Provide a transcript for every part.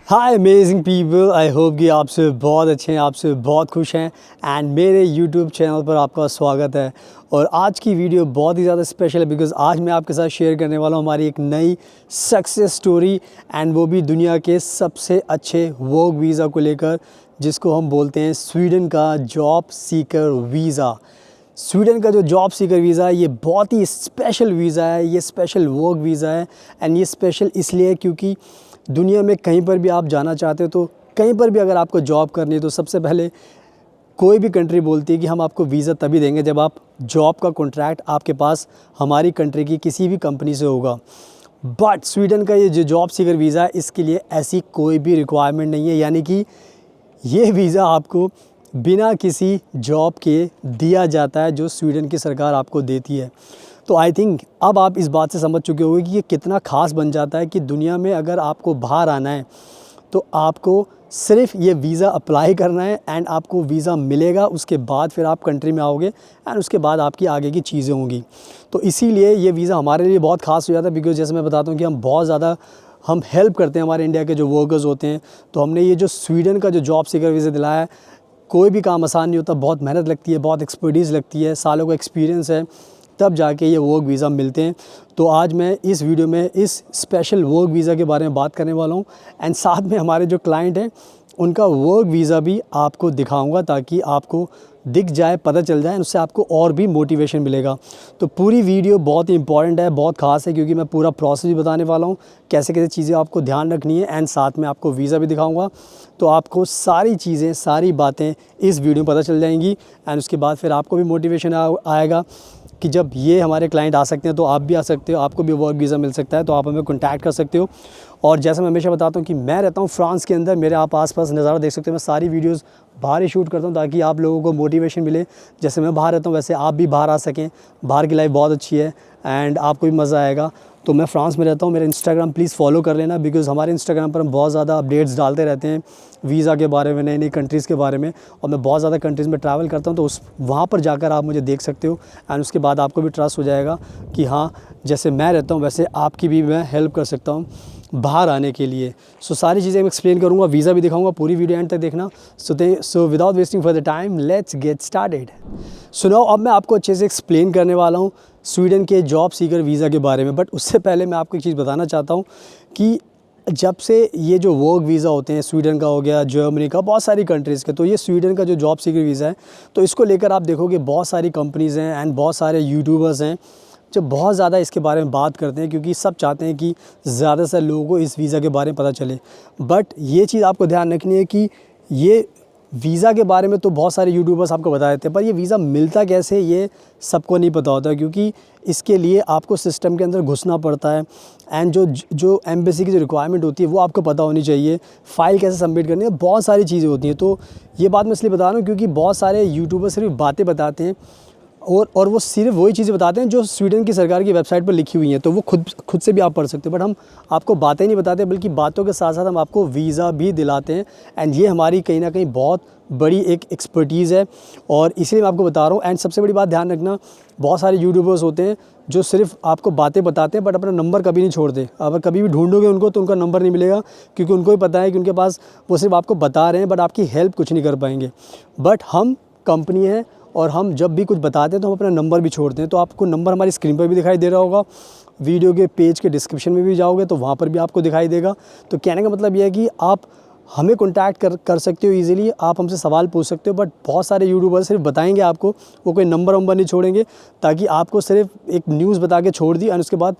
Hi amazing people, I hope कि आप सब बहुत अच्छे हैं, आप सब बहुत खुश हैं एंड मेरे यूट्यूब चैनल पर आपका स्वागत है। और आज की वीडियो बहुत ही ज़्यादा स्पेशल है बिकॉज़ आज मैं आपके साथ शेयर करने वाला हूँ हमारी एक नई सक्सेस स्टोरी एंड वो भी दुनिया के सबसे अच्छे वर्क वीज़ा को लेकर, जिसको हम बोलते हैं स्वीडन का जॉब सीकर वीज़ा। स्वीडन का जो जॉब सीकर वीज़ा है ये बहुत ही स्पेशल वीज़ा है, ये स्पेशल वर्क वीज़ा है एंड ये स्पेशल इसलिए है क्योंकि दुनिया में कहीं पर भी आप जाना चाहते हो तो कहीं पर भी अगर आपको जॉब करनी है तो सबसे पहले कोई भी कंट्री बोलती है कि हम आपको वीज़ा तभी देंगे जब आप जॉब का कॉन्ट्रैक्ट आपके पास हमारी कंट्री की किसी भी कंपनी से होगा। बट स्वीडन का ये जो जॉब सीकर वीज़ा है इसके लिए ऐसी कोई भी रिक्वायरमेंट नहीं है, यानी कि ये वीज़ा आपको बिना किसी जॉब के दिया जाता है जो स्वीडन की सरकार आपको देती है। तो आई थिंक अब आप इस बात से समझ चुके होंगे कि ये कितना ख़ास बन जाता है कि दुनिया में अगर आपको बाहर आना है तो आपको सिर्फ ये वीज़ा अप्लाई करना है एंड आपको वीज़ा मिलेगा, उसके बाद फिर आप कंट्री में आओगे एंड उसके बाद आपकी आगे की चीज़ें होंगी। तो इसीलिए ये वीज़ा हमारे लिए बहुत ख़ास हो जाता है बिकॉज़ जैसे मैं बताता हूँ कि हम बहुत ज़्यादा हेल्प करते हैं हमारे इंडिया के जो वर्कर्स होते हैं। तो हमने ये जो स्वीडन का जो जॉब सीकर वीज़ा दिलाया है, कोई भी काम आसान नहीं होता, बहुत मेहनत लगती है, बहुत एक्सपर्टीज़ लगती है, सालों का एक्सपीरियंस है, तब जाके ये वर्क वीज़ा मिलते हैं। तो आज मैं इस वीडियो में इस स्पेशल वर्क वीज़ा के बारे में बात करने वाला हूँ एंड साथ में हमारे जो क्लाइंट हैं उनका वर्क वीज़ा भी आपको दिखाऊंगा ताकि आपको दिख जाए, पता चल जाए, उससे आपको और भी मोटिवेशन मिलेगा। तो पूरी वीडियो बहुत ही इंपॉर्टेंट है, बहुत ख़ास है क्योंकि मैं पूरा प्रोसेस भी बताने वाला हूँ, कैसे कैसे चीज़ें आपको ध्यान रखनी है एंड साथ में आपको वीज़ा भी दिखाऊंगा। तो आपको सारी चीज़ें, सारी बातें इस वीडियो में पता चल जाएंगी एंड उसके बाद फिर आपको भी मोटिवेशन आएगा कि जब ये हमारे क्लाइंट आ सकते हैं तो आप भी आ सकते हो, आपको भी वर्क वीज़ा मिल सकता है। तो आप हमें कॉन्टैक्ट कर सकते हो। और जैसे मैं हमेशा बताता हूँ कि मैं रहता हूँ फ्रांस के अंदर, मेरे आप आसपास नज़ारा देख सकते हो। मैं सारी वीडियोस बाहर ही शूट करता हूँ ताकि आप लोगों को मोटिवेशन मिले। जैसे मैं बाहर रहता हूँ वैसे आप भी बाहर आ सकें। बाहर की लाइफ बहुत अच्छी है एंड आपको भी मज़ा आएगा। तो मैं फ्रांस में रहता हूँ, मेरा इंस्टाग्राम प्लीज़ फॉलो कर लेना बिकॉज़ हमारे इंस्टाग्राम पर हम बहुत ज़्यादा अपडेट्स डालते रहते हैं वीज़ा के बारे में, नई नई कंट्रीज़ के बारे में। और मैं बहुत ज़्यादा कंट्रीज़ में ट्रैवल करता हूँ तो वहाँ पर जाकर आप मुझे देख सकते हो एंड उसके बाद आपको भी ट्रस्ट हो जाएगा कि हाँ, जैसे मैं रहता हूँ वैसे आपकी भी मैं हेल्प कर सकता हूँ बाहर आने के लिए। सो सारी चीज़ें मैं एक्सप्लेन करूँगा, वीज़ा भी दिखाऊँगा, पूरी वीडियो एंड तक देखना। So without wasting for the time let's get started. सुनो, अब मैं आपको अच्छे से एक्सप्लेन करने वाला हूँ स्वीडन के जॉब सीकर वीज़ा के बारे में। बट उससे पहले मैं आपको एक चीज़ बताना चाहता हूँ कि जब से ये जो वर्क वीज़ा होते हैं, स्वीडन का हो गया, जर्मनी का, बहुत सारी कंट्रीज़ के, तो ये स्वीडन का जो जॉब सीकर वीज़ा है तो इसको लेकर आप देखोगे बहुत सारी कंपनीज़ हैं एंड बहुत सारे यूट्यूबर्स हैं जो बहुत ज़्यादा इसके बारे में बात करते हैं क्योंकि सब चाहते हैं कि ज़्यादा से लोगों को इस वीज़ा के बारे में पता चले। बट ये चीज़ आपको ध्यान रखनी है कि ये वीज़ा के बारे में तो बहुत सारे यूट्यूबर्स आपको बता देते हैं, पर ये वीज़ा मिलता कैसे ये सबको नहीं पता होता क्योंकि इसके लिए आपको सिस्टम के अंदर घुसना पड़ता है एंड जो एम्बेसी की जो रिक्वायरमेंट होती है वो आपको पता होनी चाहिए, फ़ाइल कैसे सबमिट करनी है, बहुत सारी चीज़ें होती हैं। तो ये बात मैं इसलिए बता रहा हूँ क्योंकि बहुत सारे यूट्यूबर्स सिर्फ बातें बताते हैं और वो सिर्फ वही चीज़ें बताते हैं जो स्वीडन की सरकार की वेबसाइट पर लिखी हुई हैं, तो वो खुद से भी आप पढ़ सकते हो। बट हम आपको बातें नहीं बताते बल्कि बातों के साथ साथ हम आपको वीज़ा भी दिलाते हैं एंड ये हमारी कहीं ना कहीं बहुत बड़ी एक एक्सपर्टीज़ है और इसलिए मैं आपको बता रहा हूँ। एंड सबसे बड़ी बात ध्यान रखना, बहुत सारे यूट्यूबर्स होते हैं जो सिर्फ आपको बातें बताते हैं बट अपना नंबर कभी नहीं छोड़ते। अगर कभी भी ढूंढोगे उनको तो उनका नंबर नहीं मिलेगा क्योंकि उनको भी पता है कि उनके पास वो सिर्फ आपको बता रहे हैं बट आपकी हेल्प कुछ नहीं कर पाएंगे। बट हम कंपनी है और हम जब भी कुछ बताते हैं तो हम अपना नंबर भी छोड़ते हैं। तो आपको नंबर हमारी स्क्रीन पर भी दिखाई दे रहा होगा, वीडियो के पेज के डिस्क्रिप्शन में भी जाओगे तो वहाँ पर भी आपको दिखाई देगा। तो कहने का मतलब यह है कि आप हमें कॉन्टैक्ट कर सकते हो ईज़िली, आप हमसे सवाल पूछ सकते हो। बट बहुत सारे यूट्यूबर सिर्फ बताएंगे आपको, वो कोई नंबर वंबर नहीं छोड़ेंगे ताकि आपको सिर्फ एक न्यूज़ बता के छोड़ दी और उसके बाद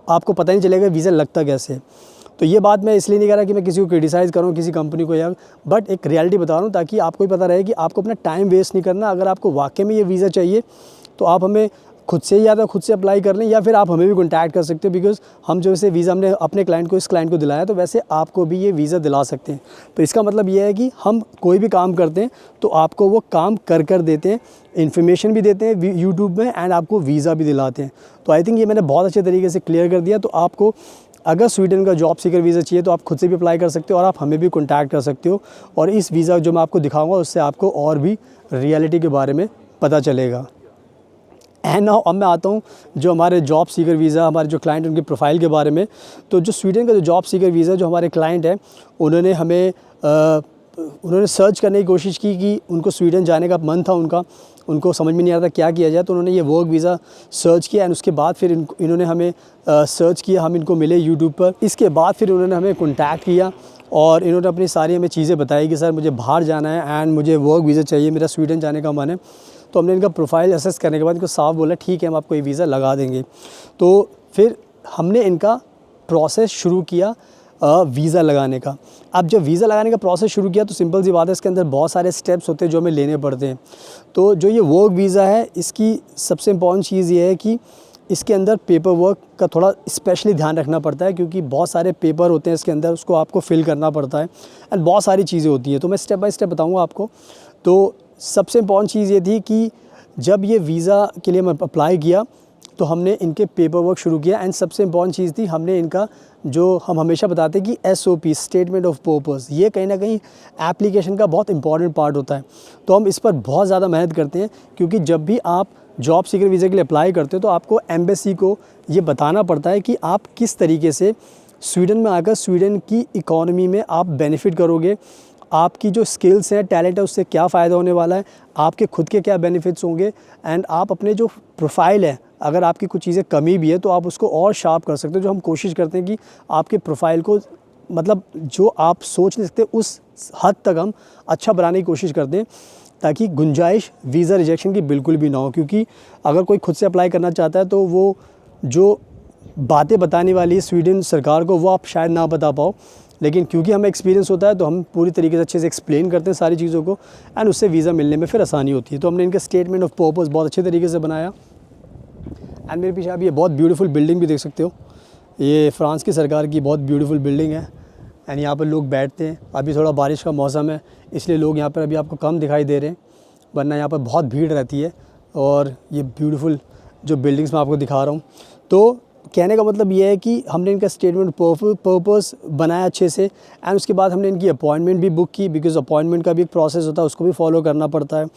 आपको पता नहीं चलेगा वीज़ा लगता कैसे है। तो ये बात मैं इसलिए नहीं कह रहा कि मैं किसी को क्रिटिसाइज़ करूँ, किसी कंपनी को, या बट एक रियलिटी बता रहा हूँ ताकि आपको भी पता रहे कि आपको अपना टाइम वेस्ट नहीं करना। अगर आपको वाकई में ये वीज़ा चाहिए तो आप हमें खुद से या तो खुद से अप्लाई कर लें, या फिर आप हमें भी कॉन्टैक्ट कर सकते हो, बिकॉज़ हम जो वैसे वीज़ा हमने अपने क्लाइंट को, इस क्लाइंट को दिलाया, तो वैसे आपको भी ये वीज़ा दिला सकते हैं। तो इसका मतलब ये है कि हम कोई भी काम करते हैं तो आपको वो काम कर देते हैं, इन्फॉर्मेशन भी देते हैं यूट्यूब में, एंड आपको वीज़ा भी दिलाते हैं। तो आई थिंक ये मैंने बहुत अच्छे तरीके से क्लियर कर दिया। तो आपको अगर स्वीडन का जॉब सीकर वीज़ा चाहिए तो आप खुद से भी अप्लाई कर सकते हो, और आप हमें भी कॉन्टैक्ट कर सकते हो, और इस वीज़ा जो मैं आपको दिखाऊंगा उससे आपको और भी रियलिटी के बारे में पता चलेगा। एंड नाउ अब मैं आता हूँ जो हमारे जॉब सीकर वीज़ा, हमारे जो क्लाइंट, उनके प्रोफाइल के बारे में। तो जो स्वीडन का जो जॉब सीकर वीज़ा जो हमारे क्लाइंट है, उन्होंने हमें उन्होंने सर्च करने की कोशिश की कि उनको स्वीडन जाने का मन था उनको समझ में नहीं आ रहा था क्या किया जाए, तो उन्होंने ये वर्क वीज़ा सर्च किया, एंड उसके बाद फिर इन्होंने हमें सर्च किया, हम इनको मिले यूट्यूब पर। इसके बाद फिर उन्होंने हमें कॉन्टैक्ट किया और इन्होंने अपनी सारी हमें चीज़ें बताई कि सर मुझे बाहर जाना है एंड मुझे वर्क वीज़ा चाहिए, मेरा स्वीडन जाने का मन है। तो हमने इनका प्रोफाइल असेस करने के बाद इनको साफ बोला ठीक है हम आपको ये वीज़ा लगा देंगे। तो फिर हमने इनका प्रोसेस शुरू किया वीज़ा लगाने का। अब जब वीज़ा लगाने का प्रोसेस शुरू किया तो सिंपल सी बात है, इसके अंदर बहुत सारे स्टेप्स होते हैं जो हमें लेने पड़ते हैं। तो जो ये वर्क वीज़ा है, इसकी सबसे इम्पॉर्टेंट चीज़ ये है कि इसके अंदर पेपर वर्क का थोड़ा स्पेशली ध्यान रखना पड़ता है, क्योंकि बहुत सारे पेपर होते हैं इसके अंदर, उसको आपको फिल करना पड़ता है, एंड बहुत सारी चीज़ें होती हैं। तो मैं स्टेप बाय स्टेप बताऊँगा आपको। तो सबसे इम्पॉर्टेंट चीज़ ये थी कि जब ये वीज़ा के लिए मैं अप्लाई किया तो हमने इनके पेपर वर्क शुरू किया, एंड सबसे इम्पॉर्टेंट चीज़ थी हमने इनका, जो हम हमेशा बताते हैं कि SOP, स्टेटमेंट ऑफ पर्पस, ये कहीं ना कहीं एप्लीकेशन का बहुत इंपॉर्टेंट पार्ट होता है। तो हम इस पर बहुत ज़्यादा मेहनत करते हैं, क्योंकि जब भी आप जॉब सीकर वीज़ा के लिए अप्लाई करते हो तो आपको एम्बेसी को ये बताना पड़ता है कि आप किस तरीके से स्वीडन में आकर स्वीडन की इकॉनमी में आप बेनिफिट करोगे, आपकी जो स्किल्स हैं, टैलेंट है, उससे क्या फ़ायदा होने वाला है, आपके खुद के क्या बेनिफिट्स होंगे, एंड आप अपने जो प्रोफाइल है, अगर आपकी कुछ चीज़ें कमी भी है तो आप उसको और शार्प कर सकते हो। जो हम कोशिश करते हैं कि आपके प्रोफाइल को, मतलब जो आप सोच नहीं सकते उस हद तक हम अच्छा बनाने की कोशिश करते हैं, ताकि गुंजाइश वीज़ा रिजेक्शन की बिल्कुल भी ना हो। क्योंकि अगर कोई खुद से अप्लाई करना चाहता है तो वो जो बातें बताने वाली है स्वीडन सरकार को, वो आप शायद ना बता पाओ, लेकिन क्योंकि हमें एक्सपीरियंस होता है तो हम पूरी तरीके से अच्छे से एक्सप्लेन करते हैं सारी चीज़ों को, एंड उससे वीज़ा मिलने में फिर आसानी होती है। तो हमने इनका स्टेटमेंट ऑफ पर्पस बहुत अच्छे तरीके से बनाया। एंड मेरे पीछे आप ये बहुत ब्यूटीफुल बिल्डिंग भी देख सकते हो, ये फ्रांस की सरकार की बहुत ब्यूटीफुल बिल्डिंग है, एंड यहाँ पर लोग बैठते हैं। अभी थोड़ा बारिश का मौसम है, इसलिए लोग यहाँ पर अभी आपको कम दिखाई दे रहे हैं, वरना यहाँ पर बहुत भीड़ रहती है। और ये ब्यूटीफुल जो बिल्डिंग्स मैं आपको दिखा रहा हूँ, तो कहने का मतलब ये है कि हमने इनका स्टेटमेंट पर्पस बनाया अच्छे से, एंड उसके बाद हमने इनकी अपॉइंटमेंट भी बुक की, बिकॉज़ अपॉइंटमेंट का भी एक प्रोसेस होता है, उसको भी फॉलो करना पड़ता है।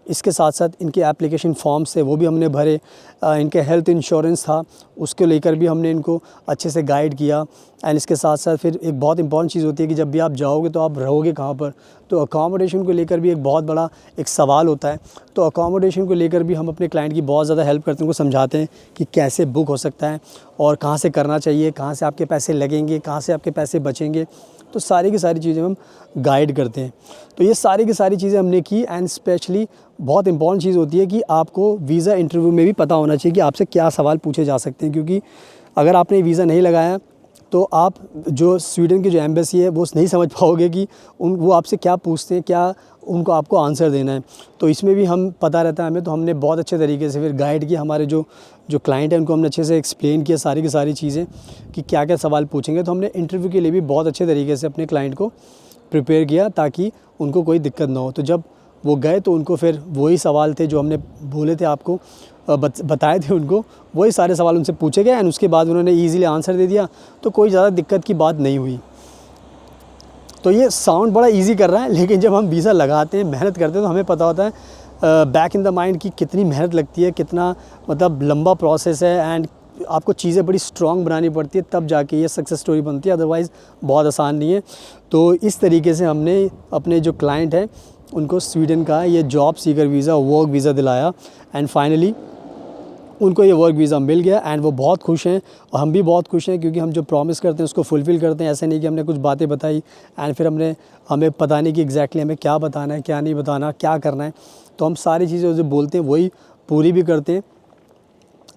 इसके साथ साथ इनके एप्लीकेशन फॉर्म्स थे वो भी हमने भरे, इनके हेल्थ इंश्योरेंस था उसको लेकर भी हमने इनको अच्छे से गाइड किया। एंड इसके साथ साथ फिर एक बहुत इंपॉर्टेंट चीज़ होती है कि जब भी आप जाओगे तो आप रहोगे कहाँ पर, तो अकोमोडेशन को लेकर भी एक बहुत बड़ा एक सवाल होता है। तो अकोमोडेशन को लेकर भी हम अपने क्लाइंट की बहुत ज़्यादा हेल्प करते हैं, उनको समझाते हैं कि कैसे बुक हो सकता है और कहाँ से करना चाहिए, कहाँ से आपके पैसे लगेंगे, कहाँ से आपके पैसे बचेंगे। तो सारी की सारी चीज़ें हम गाइड करते हैं। तो ये सारी की सारी चीज़ें हमने की, एंड स्पेशली बहुत इंपॉर्टेंट चीज़ होती है कि आपको वीज़ा इंटरव्यू में भी पता होना चाहिए कि आपसे क्या सवाल पूछे जा सकते हैं, क्योंकि अगर आपने वीज़ा नहीं लगाया तो आप जो स्वीडन की जो एम्बेसी है वो नहीं समझ पाओगे कि वो आपसे क्या पूछते हैं, क्या उनको आपको आंसर देना है। तो इसमें भी हम पता रहता है हमें, तो हमने बहुत अच्छे तरीके से फिर गाइड किया। हमारे जो क्लाइंट है उनको हमने अच्छे से एक्सप्लेन किया सारी की सारी चीज़ें कि क्या क्या सवाल पूछेंगे। तो हमने इंटरव्यू के लिए भी बहुत अच्छे तरीके से अपने क्लाइंट को प्रिपेयर किया ताकि उनको कोई दिक्कत ना हो। तो जब वो गए तो उनको फिर वही सवाल थे जो हमने बोले थे आपको, बताए थे उनको, वही सारे सवाल उनसे पूछे गए, एंड उसके बाद उन्होंने ईज़िली आंसर दे दिया। तो कोई ज़्यादा दिक्कत की बात नहीं हुई। तो ये साउंड बड़ा इजी कर रहा है, लेकिन जब हम वीज़ा लगाते हैं, मेहनत करते हैं, तो हमें पता होता है बैक इन द माइंड कि कितनी मेहनत लगती है, कितना मतलब लंबा प्रोसेस है, एंड आपको चीज़ें बड़ी स्ट्रॉन्ग बनानी पड़ती है, तब जाके ये सक्सेस स्टोरी बनती है, अदरवाइज़ बहुत आसान नहीं है। तो इस तरीके से हमने अपने जो क्लाइंट हैं उनको स्वीडन का ये job seeker visa, work visa दिलाया, एंड फाइनली उनको ये वर्क वीज़ा मिल गया, एंड वो बहुत खुश हैं और हम भी बहुत खुश हैं, क्योंकि हम जो प्रॉमिस करते हैं उसको फुलफ़िल करते हैं। ऐसा नहीं कि हमने कुछ बातें बताई एंड फिर हमें पता नहीं कि एग्जैक्टली हमें क्या बताना है, क्या नहीं बताना, क्या करना है। तो हम सारी चीज़ें जो बोलते हैं वही पूरी भी करते हैं,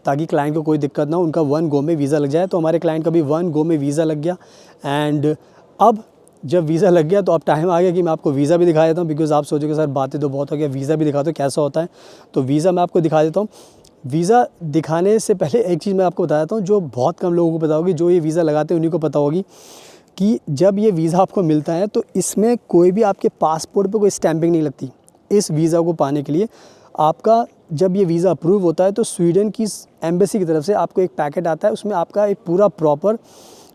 ताकि क्लाइंट को कोई दिक्कत ना हो, उनका 1 गो में वीज़ा लग जाए। तो हमारे क्लाइंट का भी 1 गो में वीज़ा लग गया। एंड अब जब वीज़ा लग गया तो अब टाइम आ गया कि मैं आपको वीज़ा भी दिखा देता हूँ, बिकॉज़ आप सोचोगे सर बातें तो बहुत हो गया, वीज़ा भी दिखा दो कैसा होता है। तो वीज़ा मैं आपको दिखा देता हूँ। वीज़ा दिखाने से पहले एक चीज़ मैं आपको बता देता हूँ जो बहुत कम लोगों को पता होगी, जो ये वीज़ा लगाते हैं उन्हीं को पता होगी कि जब ये वीज़ा आपको मिलता है तो इसमें कोई भी आपके पासपोर्ट पे कोई स्टैंपिंग नहीं लगती। इस वीज़ा को पाने के लिए आपका जब ये वीज़ा अप्रूव होता है तो स्वीडन की एम्बेसी की तरफ से आपको एक पैकेट आता है, उसमें आपका एक पूरा प्रॉपर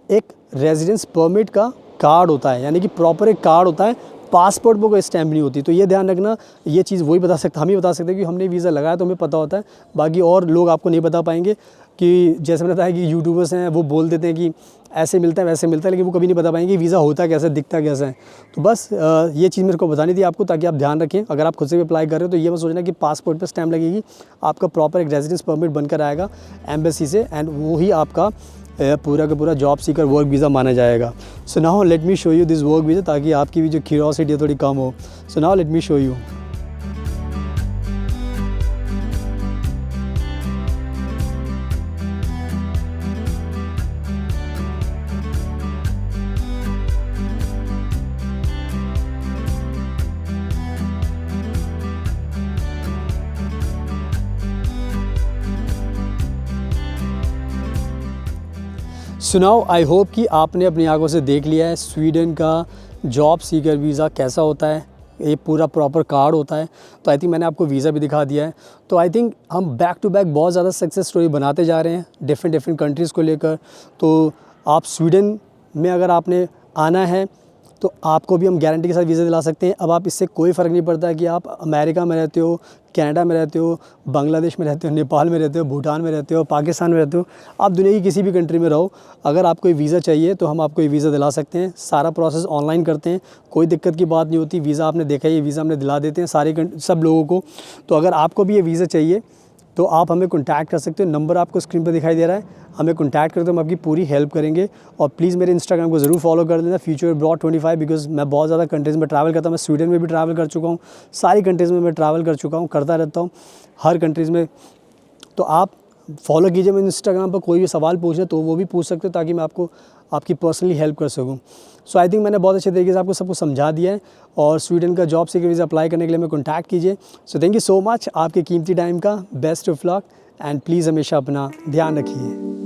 एक रेजिडेंस परमिट का कार्ड होता है, यानी कि प्रॉपर एक कार्ड होता है, पासपोर्ट पर कोई स्टैम्प नहीं होती। तो ये ध्यान रखना, ये चीज़ वही बता सकता, हम ही बता सकते हैं कि हमने वीज़ा लगाया तो हमें पता होता है, बाकी और लोग आपको नहीं बता पाएंगे। कि जैसे मैंने बताया कि यूट्यूबर्स हैं वो बोल देते हैं कि ऐसे मिलता है वैसे मिलता है, लेकिन वो कभी नहीं बता पाएंगे वीज़ा होता कैसे, दिखता कैसे है। तो बस ये चीज़ मेरे को बतानी थी आपको, ताकि आप ध्यान रखें। अगर आप खुद से भी अप्लाई कर रहे हो तो ये मत सोचना कि पासपोर्ट पर स्टैम्प लगेगी, आपका प्रॉपर एक रेजिडेंस परमिट बनकर आएगा एम्बेसी से, एंड वो ही आपका पूरा का पूरा जॉब सीकर वर्क वीज़ा माना जाएगा। So now let me show you this work visa, ताकि आपकी भी जो क्यूरियोसिटी है थोड़ी कम हो। So now let me show you. So now I hope कि आपने अपनी आंखों से देख लिया है स्वीडन का जॉब सीकर वीज़ा कैसा होता है, ये पूरा प्रॉपर कार्ड होता है। तो आई थिंक मैंने आपको वीज़ा भी दिखा दिया है। तो आई थिंक हम बैक टू बैक बहुत ज़्यादा सक्सेस स्टोरी बनाते जा रहे हैं डिफरेंट कंट्रीज़ को लेकर। तो आप स्वीडन में अगर आपने आना है तो आपको भी हम गारंटी के साथ वीज़ा दिला सकते हैं। अब आप इससे कोई फ़र्क नहीं पड़ता कि आप अमेरिका में रहते हो, कनाडा में रहते हो, बांग्लादेश में रहते हो, नेपाल में रहते हो, भूटान में रहते हो, पाकिस्तान में रहते हो, आप दुनिया की किसी भी कंट्री में रहो, अगर आपको ये वीज़ा चाहिए तो हम आपको ये वीज़ा दिला सकते हैं। सारा प्रोसेस ऑनलाइन करते हैं, कोई दिक्कत की बात नहीं होती। वीज़ा आपने देखा है, ये वीज़ा हमने दिला देते हैं सब लोगों को। तो अगर आपको भी ये वीज़ा चाहिए तो आप हमें कॉन्टैक्ट कर सकते हो, नंबर आपको स्क्रीन पर दिखाई दे रहा है, हमें कॉन्टैक्ट करते हो, हम आपकी पूरी हेल्प करेंगे। और प्लीज़ मेरे इंस्टाग्राम को ज़रूर फॉलो कर देना, फ्यूचर अब्रॉड 25, बिकॉज मैं बहुत ज़्यादा कंट्रीज़ में ट्रैवल करता हूँ। मैं स्वीडन में भी ट्रैवल कर चुका हूँ, सारी कंट्रीज़ में मैं ट्रैवल कर चुका हूँ, करता रहता हूँ हर कंट्रीज़ में। तो आप फॉलो कीजिए मेरे इंस्टाग्राम पर, कोई भी सवाल पूछे तो वो भी पूछ सकते हो, ताकि मैं आपको आपकी पर्सनली हेल्प कर सकूँ। सो आई थिंक मैंने बहुत अच्छे तरीके से आपको सब कुछ समझा दिया है। और स्वीडन का जॉब सीकर वीज़ा अप्लाई करने के लिए हमें कॉन्टैक्ट कीजिए। So thank you so much आपके कीमती टाइम का, best of luck, and please हमेशा अपना ध्यान रखिए।